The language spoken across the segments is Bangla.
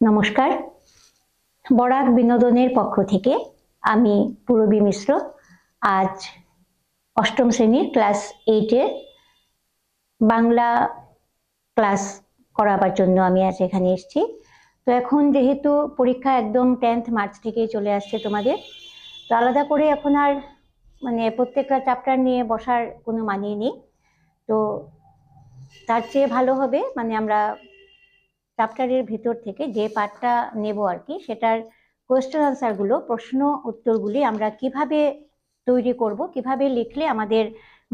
নমস্কার। বরাক বিনোদনের পক্ষ থেকে আমি পূরবী মিশ্র আজ অষ্টম শ্রেণীর ক্লাস 8 এর বাংলা ক্লাস করাবার জন্য আমি আজ এখানে এসেছি। তো এখন যেহেতু পরীক্ষা একদম 10th মার্চ থেকেই চলে আসছে তোমাদের, তো আলাদা করে এখন আর প্রত্যেকটা চ্যাপ্টার নিয়ে বসার কোনো মানে নেই। তো তার চেয়ে ভালো হবে আমরা চ্যাপ্টারের ভিতর থেকে যে পার্টটা নেব আর কি, সেটার কোয়েশ্চেন আনসারগুলো, প্রশ্ন উত্তরগুলি আমরা কিভাবে তৈরি করব, কিভাবে লিখলে আমাদের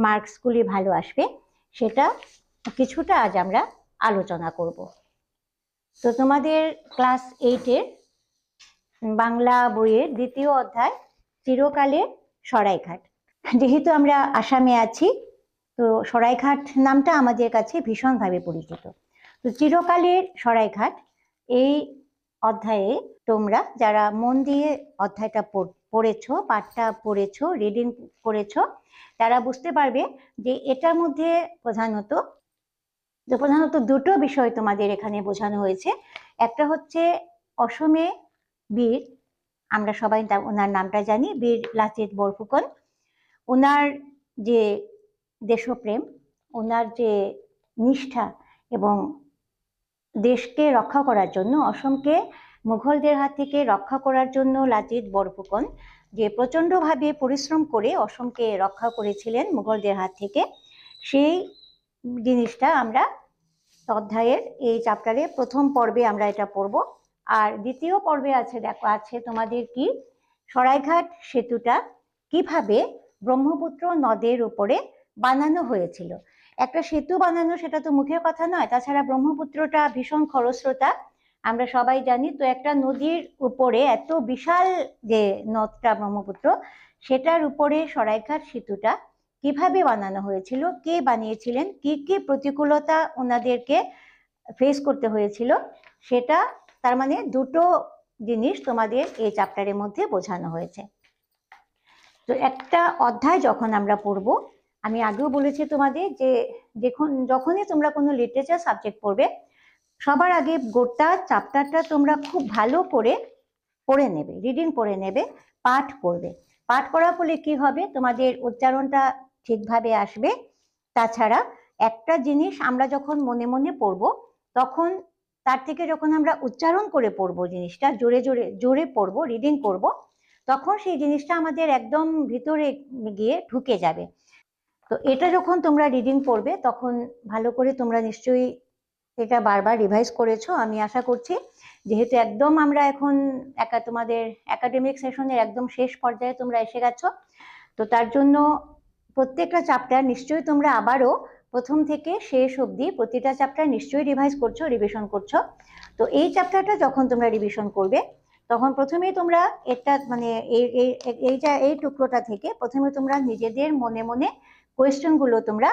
মার্কসগুলি ভালো আসবে, সেটা কিছুটা আজ আমরা আলোচনা করব। তো তোমাদের ক্লাস 8 এর বাংলা বইয়ের দ্বিতীয় অধ্যায় চিরকালের সরাইঘাট। যেহেতু আমরা আসামে আছি, তো সরাইঘাট নামটা আমাদের কাছে ভীষণভাবে পরিচিত। তো চিরকালের সরাইঘাট এই অধ্যায়ে তোমরা যারা মন দিয়ে অধ্যায়টা পড়েছো, পাঠটা পড়েছো, রিডিং করেছো, তারা বুঝতে পারবে যে এটার মধ্যে প্রধানত দুটো বিষয় তোমাদের এখানে বোঝানো হয়েছে। একটা হচ্ছে অসমে বীর, আমরা সবাই ওনার নামটা জানি, বীর লাচিত বরফুকন। ওনার যে দেশপ্রেম, ওনার যে নিষ্ঠা এবং দেশকে রক্ষা করার জন্য, অসমকে মুঘলদের হাত থেকে রক্ষা করার জন্য লাচিত বরফুকন যে প্রচণ্ডভাবে পরিশ্রম করে অসমকে রক্ষা করেছিলেন মুঘলদের হাত থেকে, সেই জিনিসটা আমরা অধ্যায়ের এই চ্যাপ্টারে প্রথম পর্বে আমরা এটা পড়ব। আর দ্বিতীয় পর্বে আছে তোমাদের কি সরাইঘাট সেতুটা কিভাবে ব্রহ্মপুত্র নদের উপরে বানানো হয়েছিল। একটা সেতু বানানো সেটা তো মুখের কথা নয়, তাছাড়া ব্রহ্মপুত্রটা ভীষণ খরস্রোতা, আমরা সবাই জানি। তো একটা নদীর উপরে এত বিশাল যে নদটা ব্রহ্মপুত্র, সেটার উপরে সরাইঘাট সেতুটা কিভাবে বানানো হয়েছিল, কে বানিয়েছিলেন, কি কি প্রতিকূলতা ওনাদেরকে ফেস করতে হয়েছিল, সেটা তার দুটো জিনিস তোমাদের এই চ্যাপ্টারের মধ্যে বোঝানো হয়েছে। তো একটা অধ্যায় যখন আমরা পড়ব, আমি আগেও বলেছি তোমাদের যে যখনই তোমরা কোনো লিটারেচার সাবজেক্ট পড়বে, সবার আগে গোটা চ্যাপ্টারটা তোমরা খুব ভালো করে পড়ে নেবে, রিডিং পড়ে নেবে, পাঠ করবে। পাঠ করার ফলে কি হবে, তোমাদের উচ্চারণটা ঠিকভাবে আসবে। তাছাড়া একটা জিনিস আমরা যখন মনে মনে পড়বো, তখন তার থেকে যখন আমরা উচ্চারণ করে পড়বো, জিনিসটা জোরে জোরে জোরে পড়বো, রিডিং করব, তখন সেই জিনিসটা আমাদের একদম ভিতরে গিয়ে ঢুকে যাবে। তো এটা যখন তোমরা রিডিং পড়বে, তখন ভালো করে তোমরা নিশ্চয়ই এটা বারবার রিভাইজ করেছো আমি আশা করছি। যেহেতু একদম আমরা এখন তোমাদের একাডেমিক সেশনের একদম শেষ পর্যায়ে তোমরা এসে গেছো, তো তার জন্য প্রত্যেকটা চ্যাপ্টার নিশ্চয়ই তোমরা আবারও প্রথম থেকে শেষ অবধি প্রতিটা চ্যাপ্টার নিশ্চয়ই রিভাইজ করছো, রিভিশন করছো। তো এই চ্যাপ্টারটা যখন তোমরা রিভিশন করবে, তখন প্রথমেই তোমরা এটা এই টুকরোটা থেকে প্রথমে তোমরা নিজেদের মনে মনে কোয়েশ্চেনগুলো তোমরা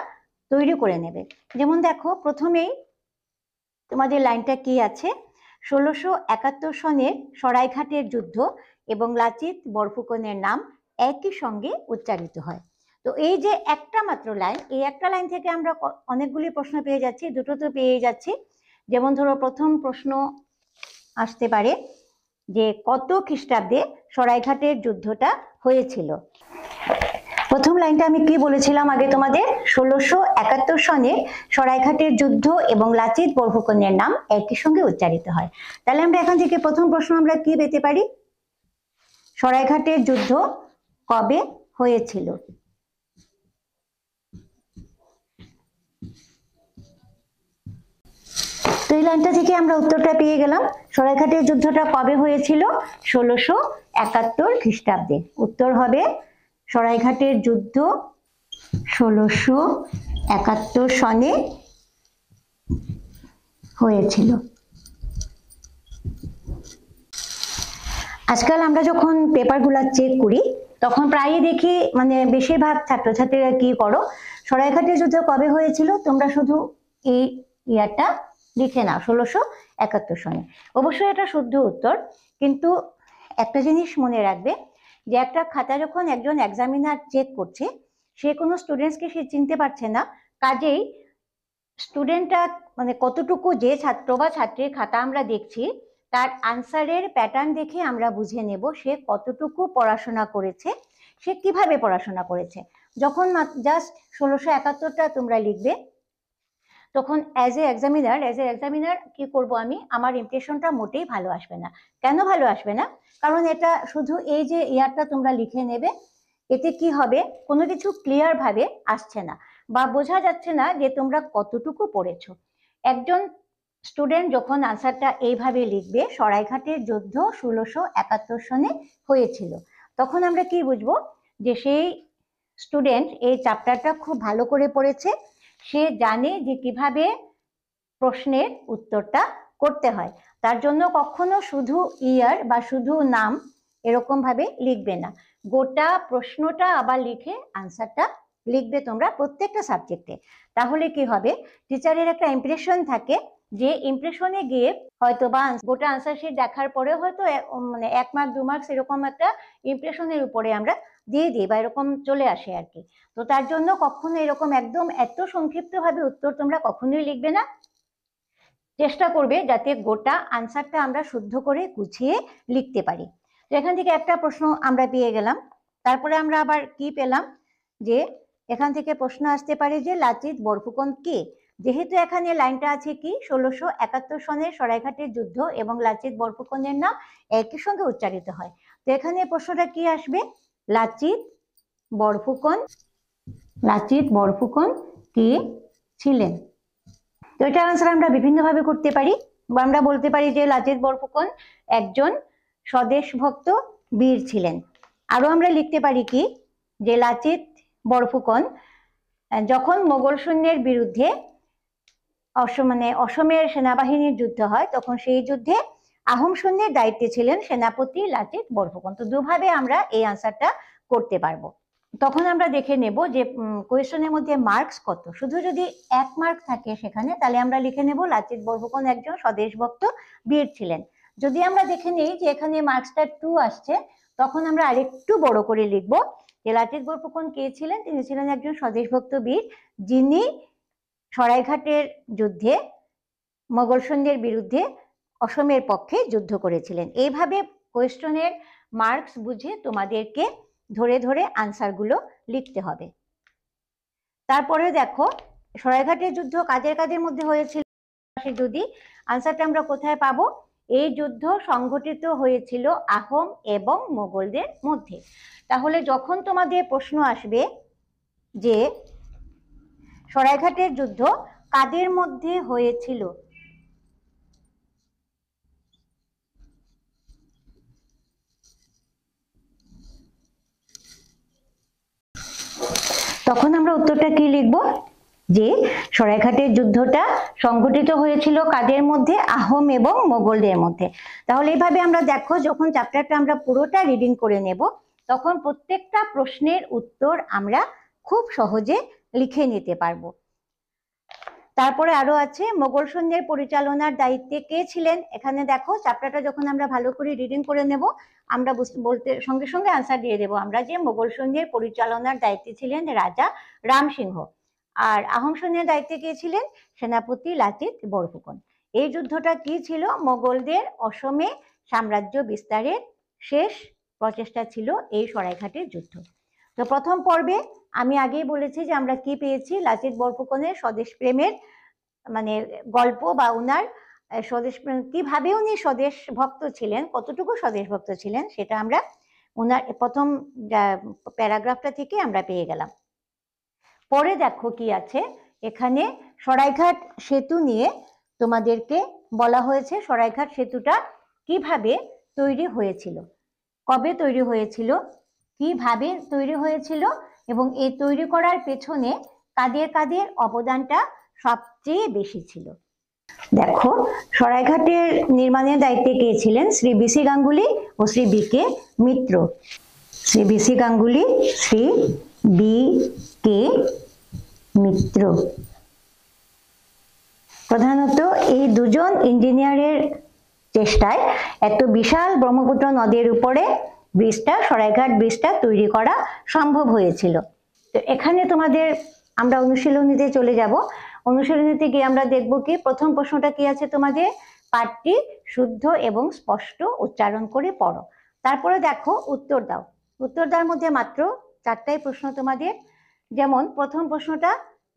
তৈরি করে নেবে। যেমন দেখো, প্রথমেই তোমাদের লাইনটা কি আছে, 1671 সনের সরাইঘাটের যুদ্ধ এবং লাচিত বরফুকনের নাম একই সঙ্গে উচ্চারিত হয়। তো এই যে একটা মাত্র লাইন, এই একটা লাইন থেকে আমরা অনেকগুলি প্রশ্ন পেয়ে যাচ্ছি, দুটো তো পেয়ে যাচ্ছি। যেমন ধরো, প্রথম প্রশ্ন আসতে পারে যে কত খ্রিস্টাব্দে সরাইঘাটের যুদ্ধটা হয়েছিল। প্রথম লাইনটা আমি কি বলেছিলাম আগে তোমাদের, 1671 সনে সরাইঘাটের যুদ্ধ এবং লাচিত বরফুকনের নাম একই সঙ্গে উচ্চারিত হয়। তাহলে আমরা এখান থেকে প্রথম প্রশ্ন আমরা কি পেতে পারি, সরাইঘাটের যুদ্ধ কবে হয়েছিল। তো এই লাইনটা থেকে আমরা উত্তরটা পেয়ে গেলাম, সরাইঘাটের যুদ্ধটা কবে হয়েছিল, 1671 খ্রিস্টাব্দে। উত্তর হবে সরাইঘাটের যুদ্ধ 1671 সনে হয়েছিল। আজকাল আমরা যখন পেপারগুলো চেক করি, তখন প্রায়ই দেখি বেশিরভাগ ছাত্রছাত্রীরা কি করো, সরাইঘাটের যুদ্ধ কবে হয়েছিল তোমরা শুধু এই ইয়ারটা লিখে নাও, 1671 সনে। অবশ্যই এটা শুদ্ধ উত্তর, কিন্তু একটা জিনিস মনে রাখবে যে একটা খাতা যখন একজন এক্সামিনার চেক করছে, সে কোনো স্টুডেন্টসকে সে চিনতে পারছে না, কাজেই স্টুডেন্টটা কতটুকু যে ছাত্র বা ছাত্রীর খাতা আমরা দেখছি, তার আনসারের প্যাটার্ন দেখে আমরা বুঝে নেব সে কতটুকু পড়াশোনা করেছে, সে কিভাবে পড়াশোনা করেছে। যখন জাস্ট 1671টা তোমরা লিখবে, তখন অ্যাজ এ এক্সামিনার কি করব আমি, আমার ইমপ্রেশনটা মোটেই ভালো আসবে না। কেন ভালো আসবে না? কারণ এটা শুধু এই যে ইয়ারটা তোমরা লিখে নেবে, এতে কি হবে, কোনো কিছু ক্লিয়ার ভাবে আসছে না বা বোঝা যাচ্ছে না যে তোমরা কতটুকু পড়েছো। একজন স্টুডেন্ট যখন আনসারটা এইভাবে লিখবে, সরাইঘাটের যুদ্ধ 1671 সনে হয়েছিল, তখন আমরা কি বুঝবো যে সেই স্টুডেন্ট এই চ্যাপ্টারটা খুব ভালো করে পড়েছে, সে জানে যে কিভাবে প্রশ্নের উত্তরটা করতে হয়। তার জন্য কখনো শুধু ইয়ার বা শুধু নাম এরকম ভাবে লিখবে না, গোটা প্রশ্নটা আবার লিখে আনসারটা লিখবে তোমরা প্রত্যেকটা সাবজেক্টে। তাহলে কি হবে, টিচারের একটা ইমপ্রেশন থাকে, যে ইমপ্রেশনে গিয়ে হয়তো বা গোটা আনসার শিট দেখার পরে হয়তো মানে 1 মার্ক 2 মার্কস এরকম একটা ইমপ্রেশনের উপরে আমরা দিয়ে দিই বা এরকম চলে আসে আর কি। তো তার জন্য কখনো এরকম একদম এত সংক্ষিপ্ত ভাবে উত্তর তোমরা কখনোই লিখবে না। চেষ্টা করবে যাতে গোটা আনসারটা আমরা শুদ্ধ করে গুছিয়ে লিখতে পারি। তো এখান থেকে একটা প্রশ্ন আমরা পেয়ে গেলাম। তারপরে আমরা আবার কি পেলাম, যে এখান থেকে প্রশ্ন আসতে পারে যে লাচিত বরফুকন কে। যেহেতু এখানে লাইনটা আছে কি 1671 সনের সরাইঘাটের যুদ্ধ এবং লাচিত বরফুকনের নাম একই সঙ্গে উচ্চারিত হয়। তো এখানে প্রশ্নটা কি আসবে, লাচিত বরফুকন কে ছিলেন। তো এটার আনসার আমরা বিভিন্নভাবে করতে পারি, বা আমরা বলতে পারি যে লাচিত বরফুকন একজন স্বদেশ ভক্ত বীর ছিলেন। আরো আমরা লিখতে পারি কি, যে লাচিত বরফুকন যখন মোগল সৈন্যের বিরুদ্ধে অসমের সেনাবাহিনীর যুদ্ধ হয়, তখন সেই যুদ্ধে আহোম সৈন্যের দায়িত্বে ছিলেন সেনাপতি লাচিত বরফুকন। তো দুভাবে আমরা এই আনসারটা করতে পারবো। তখন আমরা দেখে নেব যে কোয়েশ্চনের মধ্যে মার্কস কত। শুধু যদি 1 মার্ক থাকে সেখানে, তাহলে আমরা লিখে নেব লাচিত বরফুকন একজন স্বদেশভক্ত বীর ছিলেন। যদি আমরা দেখে নেই যে এখানে মার্কসটা 2 আসছে, তখন আমরা আরেকটু বড় করে লিখব যে লাচিত বরফুকন কে ছিলেন, তিনি ছিলেন একজন স্বদেশভক্ত বীর, যিনি সরাইঘাটের যুদ্ধে মোগল সৈন্যের বিরুদ্ধে অসমের পক্ষে যুদ্ধ করেছিলেন। এইভাবে কোয়েশ্চনের মার্কস বুঝে তোমাদেরকে ধরে ধরে আনসারগুলো লিখতে হবে। তারপরে দেখো, সরাইঘাটের যুদ্ধ কাদের মধ্যে হয়েছিল, যদি আনসারটা আমরা কোথায় পাবো, এই যুদ্ধ সংঘটিত হয়েছিল আহোম এবং মোগলদের মধ্যে। তাহলে যখন তোমাদের প্রশ্ন আসবে যে সরাইঘাটের যুদ্ধ কাদের মধ্যে হয়েছিল, তখন আমরা উত্তরটা কি লিখব, যে সরাইঘাটের যুদ্ধটা সংঘটিত হয়েছিল কাদের মধ্যে, আহোম এবং মোগলদের মধ্যে। তাহলে এইভাবে আমরা দেখো, যখন চ্যাপ্টারটা আমরা পুরোটা রিডিং করে নেব, তখন প্রত্যেকটা প্রশ্নের উত্তর আমরা খুব সহজে লিখে নিতে পারবো। তারপরে আরো আছে, মোগল সৈন্যের পরিচালনার দায়িত্বে কে ছিলেন। এখানে দেখো, চ্যাপ্টারটা যখন আমরা ভালো করে রিডিং করে নেব, আমরা বলতে সঙ্গে সঙ্গে আনসার দিয়ে দেবো আমরা, যে মোগল সৈন্যের পরিচালনার দায়িত্বে ছিলেন রাজা রাম সিংহ, আর আহোম সৈন্যের দায়িত্বে কে ছিলেন, সেনাপতি লাচিত বরফুকন। এই যুদ্ধটা কি ছিল, মোগলদের অসমে সাম্রাজ্য বিস্তারের শেষ প্রচেষ্টা ছিল এই সরাইঘাটের যুদ্ধ। তো প্রথম পর্বে আমি আগেই বলেছি যে আমরা কি পেয়েছি, লাচিত বরফুকনের স্বদেশ প্রেমের গল্প, বা উনার স্বদেশ কিভাবে উনি স্বদেশ ভক্ত ছিলেন, কতটুকু স্বদেশ ভক্ত ছিলেন, সেটা আমরা উনার প্রথম প্যারাগ্রাফটা থেকে আমরা পেয়ে গেলাম। পরে দেখো কি আছে, এখানে সরাইঘাট সেতু নিয়ে তোমাদেরকে বলা হয়েছে, সরাইঘাট সেতুটা কিভাবে তৈরি হয়েছিল, কবে তৈরি হয়েছিল, কিভাবে তৈরি হয়েছিল, এবং এই তৈরি করার পেছনে কাদের অবদানটা সবচেয়ে বেশি ছিল। দেখো, সরাইঘাটের নির্মাণের দায়িত্বে কে ছিলেন, শ্রী বিসি গাঙ্গুলি ও শ্রী বি কে মিত্র। শ্রী বিসি গাঙ্গুলি, শ্রী বি কে মিত্র। প্রধানত এই দুজন ইঞ্জিনিয়ারের চেষ্টায় এত বিশাল ব্রহ্মপুত্র নদের উপরে ব্রিজটা, সরাইঘাট ব্রিজটা তৈরি করা সম্ভব হয়েছিল। তো এখানে তোমাদের আমরা অনুশীলনীতে চলে যাব। অনুশীলনীতে গিয়ে আমরা দেখব কি, প্রথম প্রশ্নটা কি আছে তোমাদের, পাঠটি শুদ্ধ এবং স্পষ্ট উচ্চারণ করে পড়ো। তারপরে দেখো উত্তর দাও। উত্তর দেওয়ার মধ্যে মাত্র 4টাই প্রশ্ন তোমাদের। যেমন প্রথম প্রশ্নটা,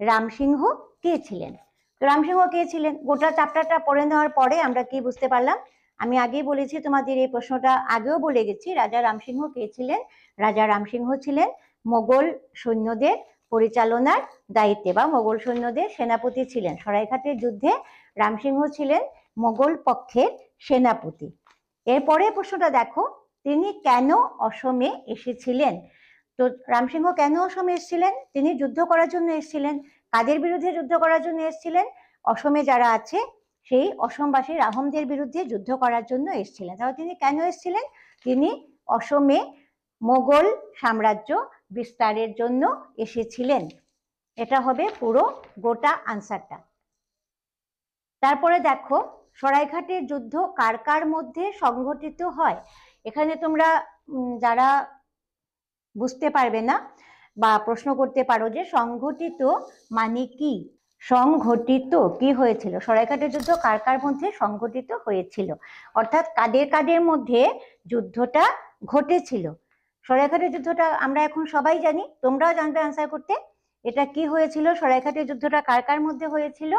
রামসিংহ কে ছিলেন? তো রামসিংহ কে ছিলেন, গোটা চ্যাপ্টারটা পড়ে নেওয়ার পরে আমরা কি বুঝতে পারলাম? আমি আগেই বলেছি তোমাদের, এই প্রশ্নটা আগেও বলে গেছি। রাজা রামসিংহ কে ছিলেন? রাজা রামসিংহ ছিলেন মোগল সৈন্যদের পরিচালনার দায়িত্বে বা মোগল সৈন্যদের সেনাপতি ছিলেন। সরাইঘাটের যুদ্ধে রামসিংহ ছিলেন মোগল পক্ষের সেনাপতি। এরপরে প্রশ্নটা দেখো, তিনি কেন অসমে এসেছিলেন? তো রামসিংহ কেন অসমে এসেছিলেন? তিনি যুদ্ধ করার জন্য এসেছিলেন। কাদের বিরুদ্ধে যুদ্ধ করার জন্য এসেছিলেন? অসমে যারা আছে সেই অসমবাসী আহোমদের বিরুদ্ধে যুদ্ধ করার জন্য এসেছিলেন। তাহলে তিনি কেন এসেছিলেন? তিনি অসমে মোগল সাম্রাজ্য বিস্তারের জন্য এসেছিলেন। এটা হবে পুরো গোটা আনসারটা। তারপরে দেখো, সরাইঘাটের যুদ্ধ কার কার মধ্যে সংঘটিত হয়? এখানে তোমরা যারা বুঝতে পারবে না বা প্রশ্ন করতে পারো যে সংঘটিত মানে কি? সংঘটিত কি হয়েছিল? সরাইঘাটের যুদ্ধ কার কার মধ্যে সংঘটিত হয়েছিল, অর্থাৎ কাদের কাদের মধ্যে যুদ্ধটা ঘটেছিল। সরাইঘাটের যুদ্ধটা আমরা এখন সবাই জানি, তোমরাও জানবে আনসার করতে। এটা কি হয়েছিল? সরাইঘাটের যুদ্ধটা কার কার মধ্যে হয়েছিল?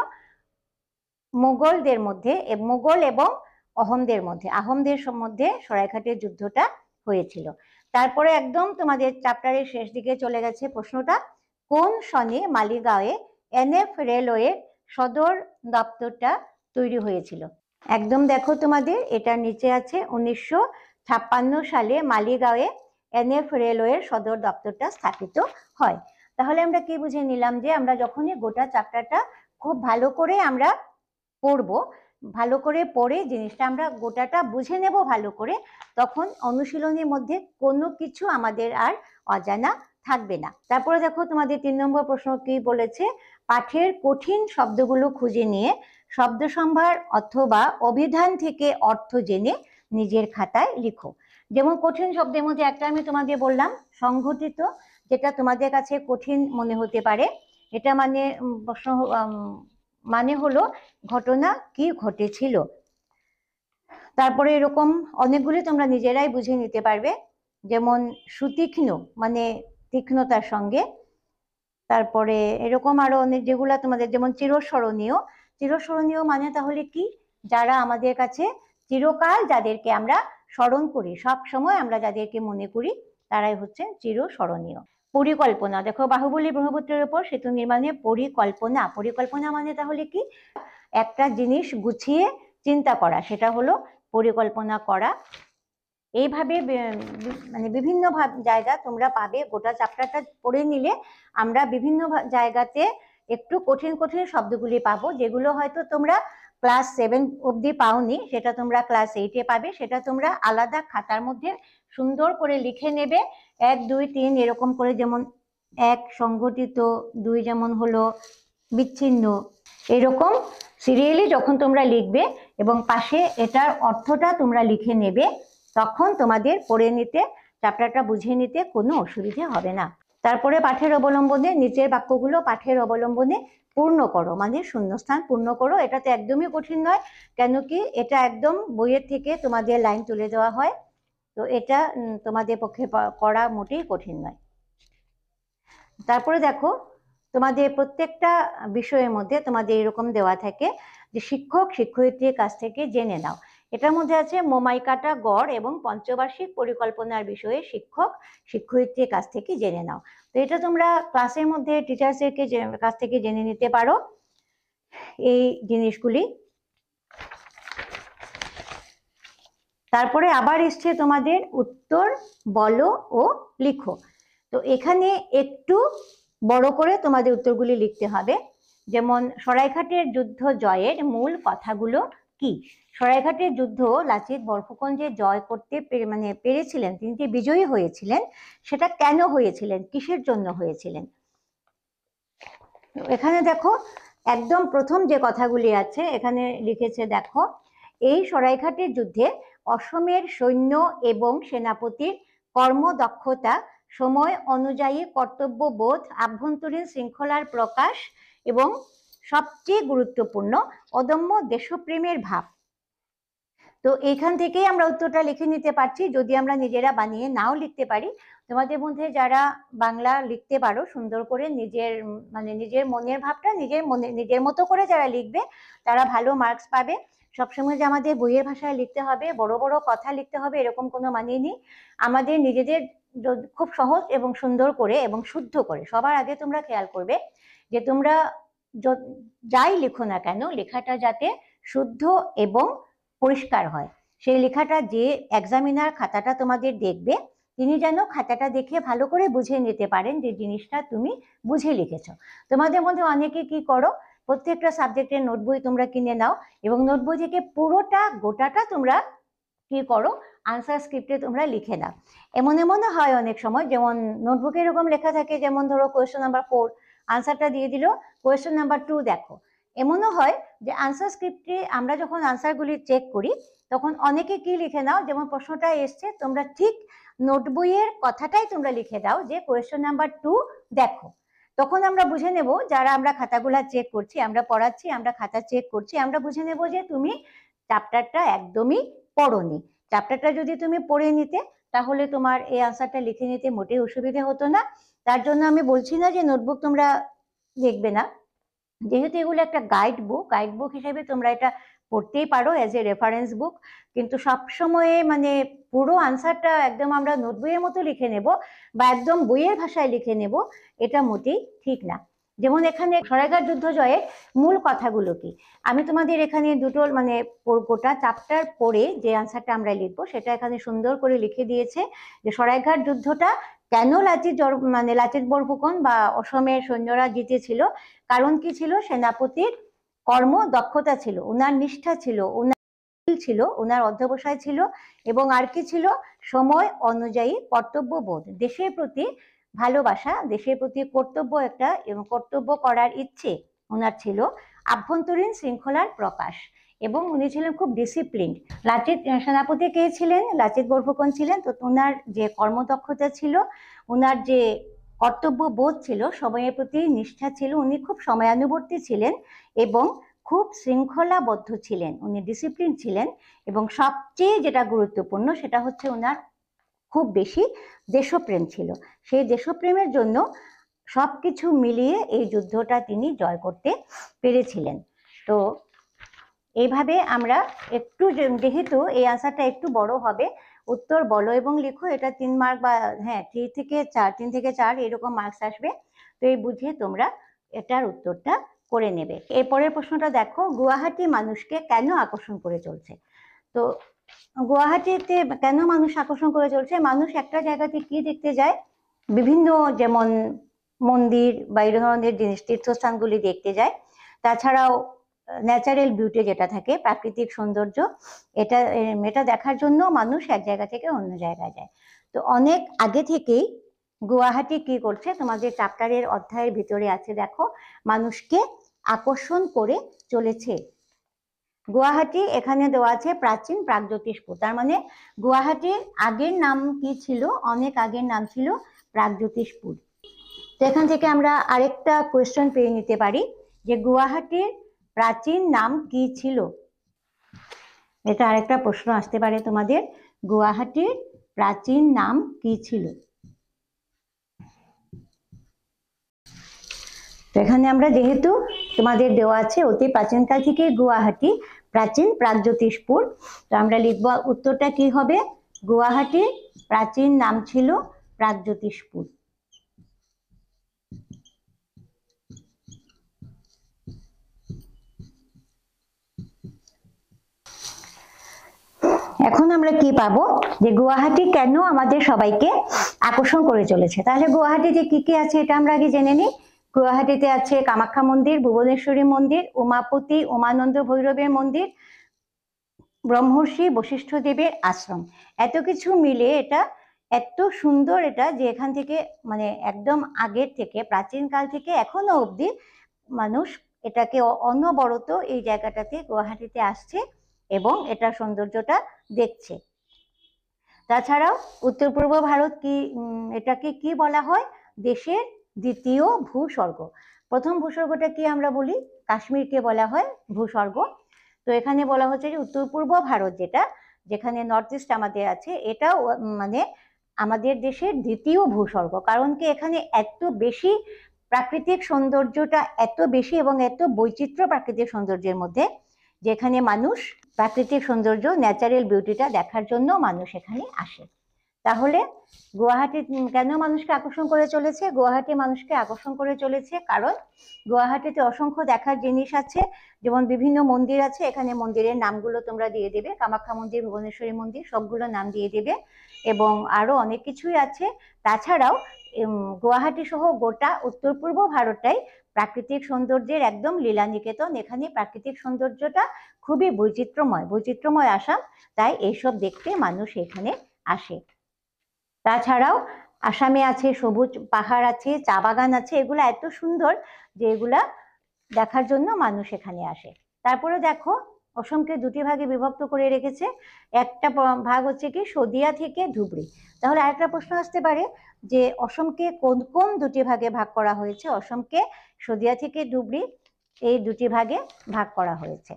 মোগলদের মধ্যে, মোগল এবং আহোমদের মধ্যে, আহোমদের মধ্যে সরাইঘাটের যুদ্ধটা হয়েছিল। তারপরে একদম তোমাদের চ্যাপ্টারের শেষ দিকে চলে গেছে প্রশ্নটা, কোন সনে মালিগাঁওয়ে এনএফ রেলওয়ের সদর দপ্তরটা তৈরি হয়েছিল? একদম দেখো তোমাদের এটার নিচে আছে 1956 সালে মালিগাঁওয়ে এনএফ রেলওয়ের সদর দপ্তরটা স্থাপিত হয়। তাহলে আমরা কি বুঝে নিলাম? যে আমরা যখনই গোটা চ্যাপ্টারটা খুব ভালো করে আমরা পড়বো, ভালো করে পড়ে জিনিসটা আমরা গোটাটা বুঝে নেব ভালো করে, তখন অনুশীলনের মধ্যে কোনো কিছু আমাদের আর অজানা থাকবে না। তারপরে দেখো তোমাদের 3 নম্বর প্রশ্ন কি বলেছে, পাঠের কঠিন শব্দগুলো খুঁজে নিয়ে শব্দ সম্ভার অথবা অভিধান থেকে অর্থ জেনে নিজের খাতায় লিখো। যেমন কঠিন শব্দের মধ্যে একটা আমি তোমাদের বললাম সংঘটিত, যেটা তোমাদের কাছে কঠিন মনে হতে পারে। এটা মানে প্রশ্ন মানে হলো ঘটনা কি ঘটেছিল। তারপরে এরকম অনেকগুলি তোমরা নিজেরাই বুঝে নিতে পারবে, যেমন সুতীক্ষ্ণ মানে তীক্ষ্ণতার সঙ্গে। তারপরে এরকম আরো অনেক যেগুলা তোমাদের, যেমন চিরস্মরণীয়। চিরস্মরণীয় মানে তাহলে কি? যারা আমাদের কাছে চিরকাল, যাদেরকে আমরা স্মরণ করি, সব সময় আমরা যাদেরকে মনে করি, তারাই হচ্ছেন চিরস্মরণীয়। পরিকল্পনা, দেখো বাহুবলী ব্রহ্মপুত্রের উপর সেতু নির্মাণে পরিকল্পনা, পরিকল্পনা মানে তাহলে কি? একটা জিনিস গুছিয়ে চিন্তা করা, সেটা হলো পরিকল্পনা করা। এইভাবে মানে বিভিন্ন জায়গা তোমরা পাবে। গোটা চ্যাপ্টারটা পড়ে নিলে আমরা বিভিন্ন জায়গাতে একটু কঠিন কঠিন শব্দগুলি পাবো, যেগুলো হয়তো তোমরা ক্লাস 7 অবধি পাওনি, সেটা তোমরা ক্লাস 8-এ পাবে। সেটা তোমরা আলাদা খাতার মধ্যে সুন্দর করে লিখে নেবে, 1 2 3 এরকম করে। যেমন 1 সংগঠিত, 2 যেমন হলো বিচ্ছিন্ন, এরকম সিরিয়ালি যখন তোমরা লিখবে এবং পাশে এটার অর্থটা তোমরা লিখে নেবে, তখন তোমাদের পড়ে নিতে, চ্যাপ্টারটা বুঝে নিতে কোনো অসুবিধা হবে না। তারপরে পাঠের অবলম্বনে নিচের বাক্যগুলো পাঠের অবলম্বনে পূর্ণ করো, মানে শূন্যস্থান পূর্ণ করো। এটা তো একদমই কঠিন নয়, কেন কি এটা একদম বইয়ের থেকে তোমাদের লাইন তুলে দেওয়া হয়, তো এটা তোমাদের পক্ষে করা মোটেই কঠিন নয়। তারপরে দেখো তোমাদের প্রত্যেকটা বিষয়ের মধ্যে তোমাদের এরকম দেওয়া থাকে যে শিক্ষক শিক্ষয়িত্রীর কাছ থেকে জেনে নাও। এটার মধ্যে আছে মোমাইকাটা গড় এবং পঞ্চবার্ষিক পরিকল্পনার বিষয়ে শিক্ষক শিক্ষয়িত্রীর কাছ থেকে জেনে নাও। তো এটা তোমরা ক্লাসের মধ্যে টিচার্সের কাছ থেকে জেনে নিতে পারো এই জিনিসগুলি। তারপরে আবার এসছে তোমাদের উত্তর বলো ও লিখো। তো এখানে একটু বড় করে তোমাদের উত্তরগুলি লিখতে হবে। যেমন সরাইঘাটের যুদ্ধ জয়ের মূল কথাগুলো কি? সরাইঘাটের যুদ্ধ লাচিত বরফুকন যে জয় করতে পেরেছিলেন, তিনি যে বিজয়ী হয়েছিলেন, সেটা কেন হয়েছিলেন, কিসের জন্য হয়েছিলেন? এখানে দেখো একদম প্রথম যে কথাগুলি আছে এখানে লিখেছে, দেখো এই সরাইঘাটের যুদ্ধে অসমের সৈন্য এবং সেনাপতির কর্মদক্ষতা, সময় অনুযায়ী কর্তব্যবোধ, আভ্যন্তরীণ শৃঙ্খলার প্রকাশ এবং সবচেয়ে গুরুত্বপূর্ণ অদম্য দেশপ্রেমের ভাব। তো এখান থেকেই আমরা উত্তরটা লিখে নিতে পারছি, যদি আমরা নিজেরা বানিয়ে নাও লিখতে পারি। তোমাদের মধ্যে যারা বাংলা লিখতে পারো সুন্দর করে, নিজের মনের ভাবটা নিজের মতো করে যারা লিখবে তারা ভালো মার্কস পাবে। সবসময় যে আমাদের বইয়ের ভাষায় লিখতে হবে, বড় বড় কথা লিখতে হবে, এরকম কোনো মানে নেই। আমাদের নিজেদের খুব সহজ এবং সুন্দর করে এবং শুদ্ধ করে, সবার আগে তোমরা খেয়াল করবে যে তোমরা যাই লেখো না কেন লেখাটা যাতে শুদ্ধ এবং পরিষ্কার হয়। সেই লেখাটা যে এক্সামিনার খাতাটা তোমাদের দেখবে তিনি যেন খাতাটা দেখে ভালো করে বুঝে নিতে পারেন যে জিনিসটা তুমি বুঝে লিখেছ। তোমাদের মধ্যে অনেকে কি করো, প্রত্যেকটা সাবজেক্টের নোট বই তোমরা কিনে নাও এবং নোট বই থেকে গোটাটা তোমরা কি করো, আনসার স্ক্রিপ্টে তোমরা লিখে দাও। এমনও হয় অনেক সময়, যেমন নোটবুকে এরকম লেখা থাকে, যেমন ধরো কোয়েশ্চেন নাম্বার 4 আনসারটা দিয়ে দিল, কোয়েশ্চেন নাম্বার 2 দেখো। এমনও হয় যে আনসার স্ক্রিপ্টে আমরা যখন আনসারগুলি চেক করি তখন অনেকে কি লিখে নাও, যেমন প্রশ্নটা এসছে তোমরা ঠিক নোট বইয়ের কথাটাই তোমরা লিখে দাও যে কোয়েশ্চেন নাম্বার 2 দেখো। তখন আমরা বুঝে নেব, যারা আমরা খাতাগুলা চেক করছি, আমরা পড়াচ্ছি, আমরা খাতা চেক করছি, আমরা বুঝে নেব যে তুমি চ্যাপ্টারটা একদমই পড়োনি। চ্যাপ্টারটা যদি তুমি পড়ে নিতে তাহলে তোমার এই আনসারটা লিখে নিতে মোটেই অসুবিধে হতো না। তার জন্য আমি বলছি না যে নোটবুক তোমরা দেখবে না, যেহেতু এগুলো একটা গাইড বুক হিসেবে তোমরা এটা পড়তেই পারো অ্যাজ এ রেফারেন্স বুক, কিন্তু সবসময়ে পুরো আনসারটা একদম আমরা নোট বইয়ের মতো লিখে নেব বা একদম বইয়ের ভাষায় লিখে নেব, এটা মোটেই ঠিক না। যেমন এখানে সরাইঘাট যুদ্ধ জয়ের মূল কথাগুলো কি, আমি তোমাদের এখানে দুটো গোটা চ্যাপ্টার পড়ে যে আনসারটা আমরা লিখবো সেটা এখানে সুন্দর করে লিখে দিয়েছে যে সরাইঘাট যুদ্ধটা কেন লাচিত বরফুকন বা অসমের সৈন্যরা জিতেছিল। কারণ কি ছিল, সেনাপতির কর্ম দক্ষতা ছিল, ওনার নিষ্ঠা ছিল, ওনার অধ্যবসায় ছিল, এবং আর কি ছিল, সময় অনুযায়ী কর্তব্যবোধ, দেশের প্রতি ভালোবাসা, দেশের প্রতি কর্তব্য করার ইচ্ছে ওনার ছিল, আভ্যন্তরীণ শৃঙ্খলার প্রকাশ, এবং উনি ছিলেন খুব ডিসিপ্লিনড। সেনাপতি কে ছিলেন? লাচিত বরফুকন ছিলেন। তো ওনার যে কর্মদক্ষতা ছিল, ওনার যে কর্তব্যবোধ ছিল, সময়ের প্রতি নিষ্ঠা ছিল, উনি খুব সময়ানুবর্তী ছিলেন এবং খুব শৃঙ্খলাবদ্ধ ছিলেন, উনি ডিসিপ্লিন ছিলেন, এবং সবচেয়ে যেটা গুরুত্বপূর্ণ সেটা হচ্ছে ওনার খুব বেশি দেশপ্রেম ছিল। সেই দেশপ্রেমের জন্য সবকিছু মিলিয়ে এই যুদ্ধটা তিনি জয় করতে পেরেছিলেন। তো এইভাবে আমরা একটু, যেহেতু এই আনসারটা একটু বড় হবে, উত্তর বলো এবং লিখো, এটা 3 মার্ক বা 3 থেকে 4 এরকম মার্কস আসবে। তো এই বুঝে তোমরা এটার উত্তরটা করে নেবে। এরপরের প্রশ্নটা দেখো, গুয়াহাটি মানুষকে কেন আকর্ষণ করে চলছে? তো গুয়াহাটিতে কেন মানুষ আকর্ষণ করে চলছে? মানুষ একটা জায়গাতে কি দেখতে যায়, বিভিন্ন যেমন মন্দির বা এই ধরনের জিনিস, তীর্থস্থানগুলি দেখতে যায়, তাছাড়াও ন্যাচারাল বিউটি যেটা থাকে, প্রাকৃতিক সৌন্দর্য, এটা দেখার জন্য মানুষ এক জায়গা থেকে অন্য জায়গায় যায়। তো অনেক আগে থেকেই গুয়াহাটি কি করছে, তোমাদের চ্যাপ্টারের অধ্যায়ের ভিতরে আছে, দেখো, মানুষকে আকর্ষণ করে চলেছে। গুয়াহাটি এখানে দেওয়া আছে প্রাচীন প্রাগজ্যোতিষপুর, তার মানে গুয়াহাটির আগের নাম কি ছিল? অনেক আগের নাম ছিল প্রাগজ্যোতিষপুর। তো এখান থেকে আমরা আরেকটা কোয়েশ্চেন পেয়ে নিতে পারি যে গুয়াহাটির প্রাচীন নাম কি ছিল? এটা আরেকটা প্রশ্ন আসতে পারে তোমাদের, গুয়াহাটির প্রাচীন নাম কি ছিল? তো এখানে আমরা যেহেতু তোমাদের দেওয়া আছে অতি প্রাচীনকাল থেকে গুয়াহাটি প্রাচীন প্রাগজ্যোতিষপুর, তো আমরা লিখব উত্তরটা কি হবে, গুয়াহাটির প্রাচীন নাম ছিল প্রাগজ্যোতিষপুর। এখন আমরা কি পাবো, যে গুয়াহাটি কেন আমাদের সবাইকে আকর্ষণ করে চলেছে। তাহলে গুয়াহাটিতে কি কি আছে এটা আমরা আগে জেনে নিই। গুয়াহাটিতে আছে কামাখ্যা মন্দির, ভুবনেশ্বরী মন্দির, উমাপতি উমানন্দ ভৈরবের মন্দির, ব্রহ্মর্ষি বশিষ্ঠ দেবের আশ্রম। এত কিছু মিলে এটা এত সুন্দর, এটা যে এখান থেকে একদম আগের থেকে, প্রাচীন কাল থেকে এখনো অবধি মানুষ এটাকে অনবরত এই জায়গাটাতে গুয়াহাটিতে আসছে এবং এটার সৌন্দর্যটা দেখছে। তাছাড়াও উত্তর পূর্ব ভারত এটাকে কি বলা হয়? দেশের দ্বিতীয় ভূস্বর্গ। প্রথম ভূস্বর্গটা কি আমরা বলি? কাশ্মীরকে বলা হয় ভূস্বর্গ। তো এখানে বলা হচ্ছে যে উত্তর পূর্ব ভারত যেখানে নর্থ ইস্ট আমাদের আছে, এটাও মানে আমাদের দেশের দ্বিতীয় ভূস্বর্গ। কারণ কি এখানে এত বেশি প্রাকৃতিক সৌন্দর্যটা এত বেশি এবং এত বৈচিত্র্য প্রাকৃতিক সৌন্দর্যের মধ্যে, যেখানে মানুষ প্রাকৃতিক সৌন্দর্য ন্যাচারাল বিউটিটা দেখার জন্য মানুষ এখানে আসে। তাহলে গুয়াহাটি কেন মানুষকে আকর্ষণ করে চলেছে? গুয়াহাটি মানুষকে আকর্ষণ করে চলেছে কারণ গুয়াহাটিতে অসংখ্য দেখার জিনিস আছে, যেমন বিভিন্ন মন্দির আছে। এখানে মন্দিরের নামগুলো তোমরা দিয়ে দেবে, কামাখ্যা মন্দির, ভুবনেশ্বরী মন্দির, সবগুলো নাম দিয়ে দেবে, এবং আরো অনেক কিছুই আছে। তাছাড়াও গুয়াহাটি সহ গোটা উত্তর পূর্ব ভারতটাই প্রাকৃতিক সৌন্দর্যের একদম লীলা নিকেতন। এখানে প্রাকৃতিক সৌন্দর্যটা খুবই বৈচিত্র্যময় আসাম, তাই এইসব দেখতে মানুষ এখানে আসে। তাছাড়াও আসামে আছে সবুজ পাহাড় আছে, চা বাগান আছে, এগুলো এত সুন্দর যে এগুলা দেখার জন্য মানুষ এখানে আসে। তারপরে দেখো অসমকে দুটি ভাগে বিভক্ত করে রেখেছে। একটা ভাগ হচ্ছে কি শদিয়া থেকে ধুবড়ি। তাহলে আরেকটা প্রশ্ন আসতে পারে যে অসমকে কোন কোন দুটি ভাগে ভাগ করা হয়েছে? অসমকে শদিয়া থেকে ধুবড়ি এই দুটি ভাগে ভাগ করা হয়েছে।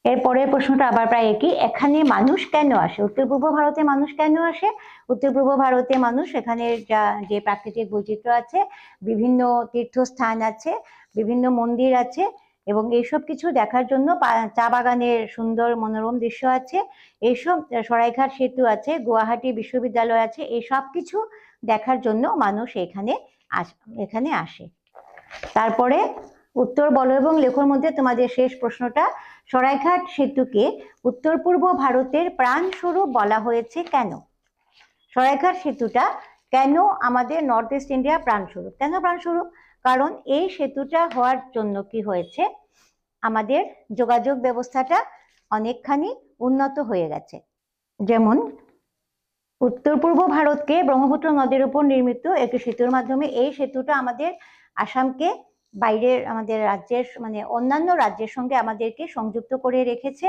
এর পরের প্রশ্নটা আবার প্রায় একই, এখানে মানুষ কেন আসে? উত্তর পূর্ব ভারতে মানুষ কেন আসে? উত্তর পূর্ব ভারতে মানুষ এখানে যে প্রাকৃতিক বৈচিত্র্য আছে, বিভিন্ন তীর্থস্থান আছে, বিভিন্ন মন্দির আছে, এবং এইসব কিছু দেখার জন্য চা বাগানের সুন্দর মনোরম দৃশ্য আছে, এইসব সরাইঘাট সেতু আছে, গুয়াহাটি বিশ্ববিদ্যালয় আছে, এই সব কিছু দেখার জন্য মানুষ এখানে আসে। তারপরে উত্তর বলো এবং লেখোর মধ্যে তোমাদের শেষ প্রশ্নটা, সরাইঘাট সেতুকে উত্তর পূর্ব ভারতের প্রাণস্বরূপ বলা হয়েছে কেন? সরাইঘাট সেতুটা কেন আমাদের নর্থ ইস্ট ইন্ডিয়া প্রাণস্বরূপ? কেন প্রাণস্বরূপ? কারণ এই সেতুটা হওয়ার জন্য কি হয়েছে, আমাদের যোগাযোগ ব্যবস্থাটা অনেকখানি উন্নত হয়ে গেছে। যেমন উত্তর পূর্ব ভারতকে ব্রহ্মপুত্র নদীর উপর নির্মিত একটি সেতুর মাধ্যমে এই সেতুটা আমাদের আসামকে বাইরের আমাদের রাজ্যের মানে অন্যান্য রাজ্যের সঙ্গে আমাদেরকে সংযুক্ত করে রেখেছে।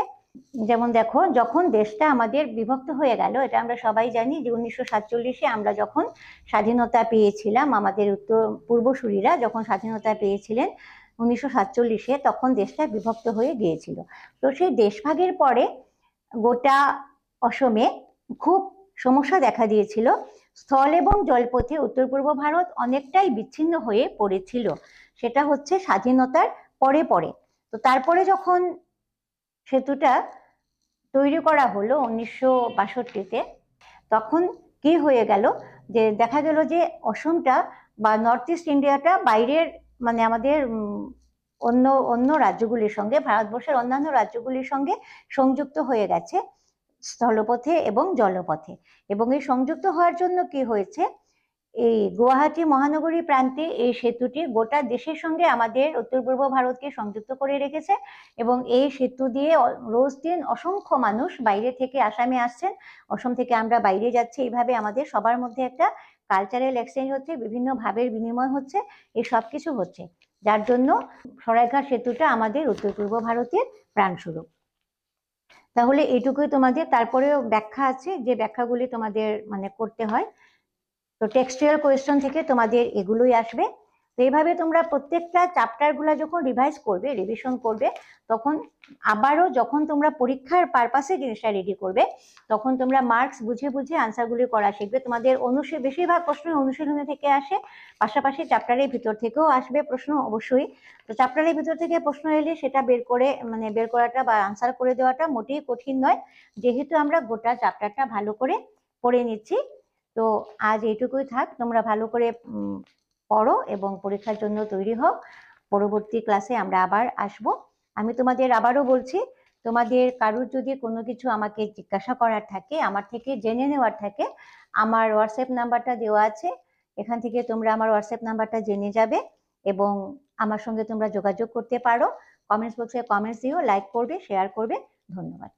যেমন দেখো যখন দেশটা আমাদের বিভক্ত হয়ে গেল, এটা আমরা সবাই জানি যে 1947-এ আমরা যখন স্বাধীনতা পেয়েছিলাম, আমাদের উত্তর পূর্বসূরীরা যখন স্বাধীনতা পেয়েছিলেন 1947-এ, তখন দেশটা বিভক্ত হয়ে গিয়েছিল। তো সেই দেশভাগের পরে গোটা অসমে খুব সমস্যা দেখা দিয়েছিল। স্থল এবং জলপথে উত্তর পূর্ব ভারত অনেকটাই বিচ্ছিন্ন হয়ে পড়েছিল, সেটা হচ্ছে স্বাধীনতার পরে পরে। তো তারপরে যখন সেতুটা তৈরি করা হলো 1962-তে, তখন কি হয়ে গেল যে দেখা গেল যে অসমটা বা নর্থ ইস্ট ইন্ডিয়াটা বাইরের মানে আমাদের অন্য অন্য রাজ্যগুলির সঙ্গে, ভারতবর্ষের অন্যান্য রাজ্যগুলির সঙ্গে সংযুক্ত হয়ে গেছে স্থলপথে এবং জলপথে। এবং এই সংযুক্ত হওয়ার জন্য কি হয়েছে, এই গুয়াহাটি মহানগরী প্রান্তে এই সেতুটি গোটা দেশের সঙ্গে আমাদের উত্তর পূর্ব ভারতকে সংযুক্ত করে রেখেছে, এবং এই সেতু দিয়ে রোজ দিন অসংখ্য মানুষ বাইরে থেকে আসামে আসছেন, অসম থেকে আমরা বাইরে যাচ্ছি, এইভাবে আমাদের সবার মধ্যে একটা কালচারাল এক্সচেঞ্জ হচ্ছে, বিভিন্ন ভাবের বিনিময় হচ্ছে, এই সব কিছু হচ্ছে, যার জন্য সরাইঘাট সেতুটা আমাদের উত্তর পূর্ব ভারতের প্রাণস্বরূপ। তাহলে এইটুকুই তোমাদের, তারপরেও ব্যাখ্যা আছে, যে ব্যাখ্যাগুলি তোমাদের মানে করতে হয়। তো টেক্সচুয়াল কোয়েশ্চন থেকে তোমাদের এগুলোই আসবে। তো এইভাবে তোমরা প্রত্যেকটা চ্যাপ্টারগুলো যখন রিভাইজ করবে, রিভিশন করবে, তখন আবারও যখন তোমরা পরীক্ষার পারপাসে জিনিসটা রেডি করবে, তখন তোমরা মার্কস বুঝে বুঝে আনসারগুলি করা শিখবে। তোমাদের বেশিরভাগ প্রশ্ন অনুশীলনী থেকে আসে, পাশাপাশি চ্যাপ্টারের ভিতর থেকেও আসবে প্রশ্ন অবশ্যই। তো চ্যাপ্টারের ভিতর থেকে প্রশ্ন এলে সেটা বের করাটা বা আনসার করে দেওয়াটা মোটেই কঠিন নয়, যেহেতু আমরা গোটা চ্যাপ্টারটা ভালো করে পড়ে নিচ্ছি। তো আজ এইটুকুই থাক, তোমরা ভালো করে পড়ো এবং পরীক্ষার জন্য তৈরি হও। পরবর্তী ক্লাসে আমরা আবার আসব। আমি তোমাদের আবারও বলছি, তোমাদের কারুর যদি কোনো কিছু আমাকে জিজ্ঞাসা করার থাকে, আমার থেকে জেনে নেওয়ার থাকে, আমার হোয়াটসঅ্যাপ নাম্বারটা দেওয়া আছে, এখান থেকে তোমরা আমার হোয়াটসঅ্যাপ নাম্বারটা জেনে যাবে এবং আমার সঙ্গে তোমরা যোগাযোগ করতে পারো। কমেন্টস বক্সে কমেন্টস দিও, লাইক করবে, শেয়ার করবে। ধন্যবাদ।